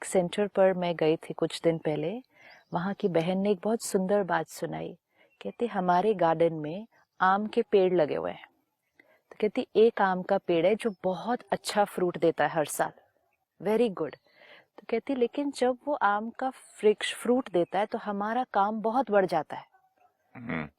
Centre पर मैं गई थी कुछ दिन पहले, वहाँ की बहन ने एक बहुत सुंदर बात सुनाई। कहती हमारे गार्डन में आम के पेड़ लगे हुए हैं। तो कहती एक आम का पेड़ है जो बहुत अच्छा फ्रूट देता है हर साल, वेरी गुड। तो कहती लेकिन जब वो आम का वृक्ष फ्रूट देता है तो हमारा काम बहुत बढ़ जाता है,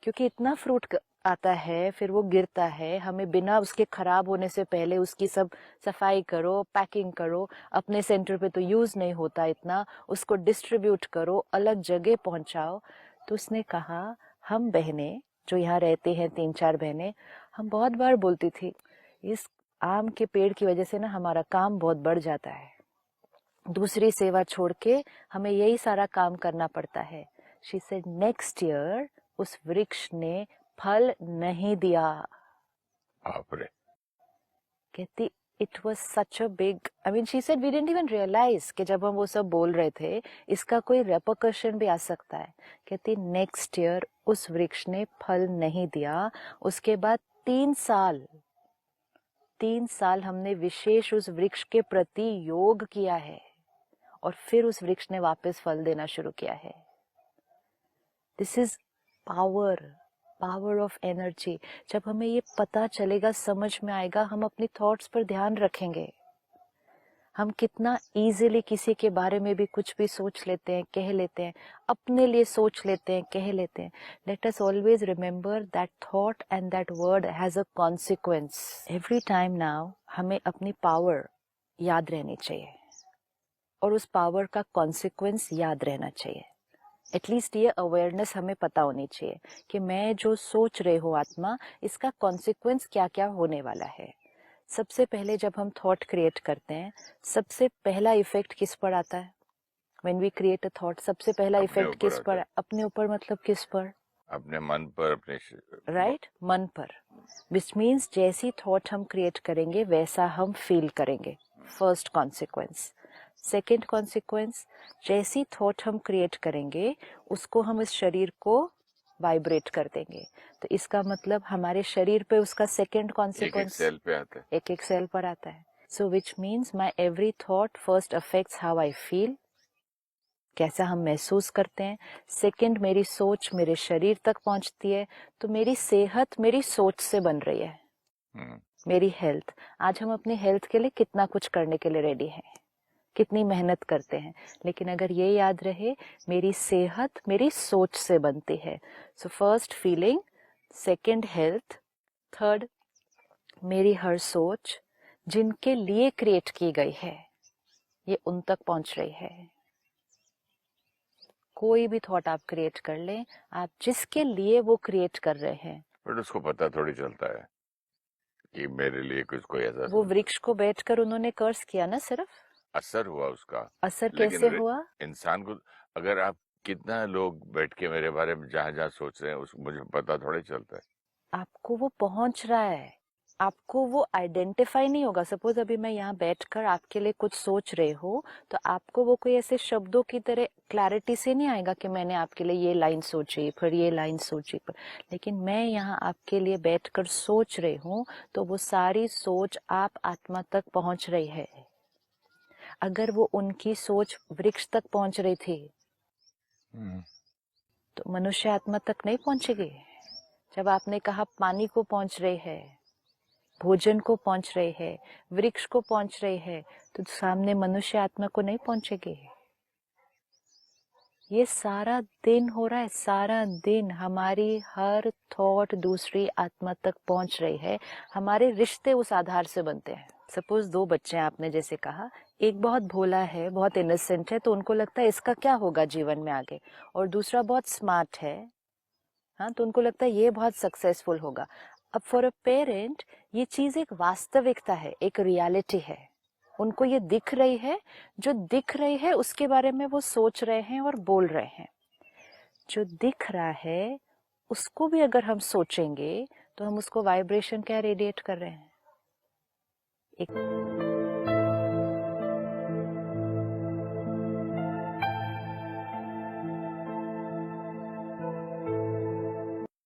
क्योंकि इतना फ्रूट आता है, फिर वो गिरता है, हमें बिना उसके खराब होने से पहले उसकी सब सफाई करो, पैकिंग करो, अपने सेंटर पे तो यूज नहीं होता इतना, उसको डिस्ट्रीब्यूट करो, अलग जगह पहुंचाओ। तो उसने कहा हम बहनें जो यहाँ रहते हैं, 3-4 बहनें, हम बहुत बार बोलती थी इस आम के पेड़ की वजह से ना हमारा काम बहुत बढ़ जाता है, दूसरी सेवा छोड़ के हमें यही सारा काम करना पड़ता है। शी सेड नेक्स्ट ईयर उस वृक्ष ने फल नहीं दिया। कहती it was such a big, I mean she said we didn't even realize कि जब हम वो सब बोल रहे थे इसका कोई रेपरकशन भी आ सकता है। कहती नेक्स्ट ईयर उस वृक्ष ने फल नहीं दिया। उसके बाद 3 साल हमने विशेष उस वृक्ष के प्रति योग किया है और फिर उस वृक्ष ने वापस फल देना शुरू किया है। This is power of energy. जब हमें ये पता चलेगा, समझ में आएगा, हम अपनी थॉट्स पर ध्यान रखेंगे। हम कितना इजीली किसी के बारे में भी कुछ भी सोच लेते हैं, कह लेते हैं, अपने लिए सोच लेते हैं, कह लेते हैं। Let us always remember that thought and that word has a consequence every time. Now हमें अपनी पावर याद रहनी चाहिए और उस पावर का कॉन्सिक्वेंस याद रहना चाहिए। एटलीस्ट ये अवेयरनेस हमें पता होनी चाहिए कि मैं जो सोच रही हूँ आत्मा, इसका कॉन्सिक्वेंस क्या क्या होने वाला है। सबसे पहले जब हम थॉट क्रिएट करते हैं, सबसे पहला इफेक्ट किस पर आता है? When we create a thought, सबसे पहला इफेक्ट किस पर? अपने ऊपर। मतलब किस पर? अपने मन पर, अपने राइट, मन पर। विच मीन्स जैसी थॉट हम क्रिएट करेंगे वैसा हम फील करेंगे, फर्स्ट कॉन्सिक्वेंस। सेकेंड कॉन्सिक्वेंस, जैसी थॉट हम क्रिएट करेंगे उसको हम इस शरीर को वाइब्रेट कर देंगे। तो इसका मतलब हमारे शरीर पे उसका सेकेंड कॉन्सिक्वेंस सेल पे आता है, एक सेल पर आता है। So which means my every thought first affects how I feel, कैसा हम महसूस करते हैं। सेकंड, मेरी सोच मेरे शरीर तक पहुंचती है, तो मेरी सेहत मेरी सोच से बन रही है। मेरी हेल्थ, आज हम अपनी हेल्थ के लिए कितना कुछ करने के लिए रेडी हैं, कितनी मेहनत करते हैं, लेकिन अगर ये याद रहे मेरी सेहत मेरी सोच से बनती है। So first feeling, second health, third मेरी हर सोच जिनके लिए क्रिएट की गई है ये उन तक पहुंच रही है। कोई भी थॉट आप क्रिएट कर लें, आप जिसके लिए वो क्रिएट कर रहे हैं, बट उसको पता थोड़ी चलता है कि मेरे लिए कुछ कोई ऐसा। वो वृक्ष को बैठकर उन्होंने कर्स किया ना, सिर्फ असर हुआ उसका। असर कैसे हुआ? इंसान को, अगर आप कितना लोग बैठ के मेरे बारे में जहाँ जहाँ सोच रहे हैं उस मुझे पता थोड़ी चलता है। आपको वो पहुंच रहा है, आपको वो आइडेंटिफाई नहीं होगा। सपोज अभी मैं यहाँ बैठकर आपके लिए कुछ सोच रहे हो, तो आपको वो कोई ऐसे शब्दों की तरह क्लैरिटी से नहीं आएगा कि मैंने आपके लिए ये लाइन सोची, फिर ये लाइन सोची, पर लेकिन मैं यहाँ आपके लिए बैठकर सोच रही हूँ, तो वो सारी सोच आप आत्मा तक पहुंच रही है। अगर वो उनकी सोच वृक्ष तक पहुंच रही थी तो मनुष्य आत्मा तक नहीं पहुंचेगी। जब आपने कहा पानी को पहुंच रही है, भोजन को पहुंच रही है, वृक्ष को पहुंच रही है, तो सामने मनुष्य आत्मा को नहीं पहुंचेगी। ये सारा दिन हो रहा है, सारा दिन हमारी हर थॉट दूसरी आत्मा तक पहुंच रही है। हमारे रिश्ते उस आधार से बनते हैं। सपोज 2 बच्चे हैं, आपने जैसे कहा, एक बहुत भोला है, बहुत इनोसेंट है, तो उनको लगता है इसका क्या होगा जीवन में आगे, और दूसरा बहुत स्मार्ट है, हाँ, तो उनको लगता है ये बहुत सक्सेसफुल होगा। अब फॉर अ पेरेंट ये चीज एक वास्तविकता है, एक रियलिटी है, उनको ये दिख रही है, जो दिख रही है उसके बारे में वो सोच रहे हैं और बोल रहे हैं। जो दिख रहा है उसको भी अगर हम सोचेंगे तो हम उसको वाइब्रेशन क्या रेडिएट कर रहे हैं। एक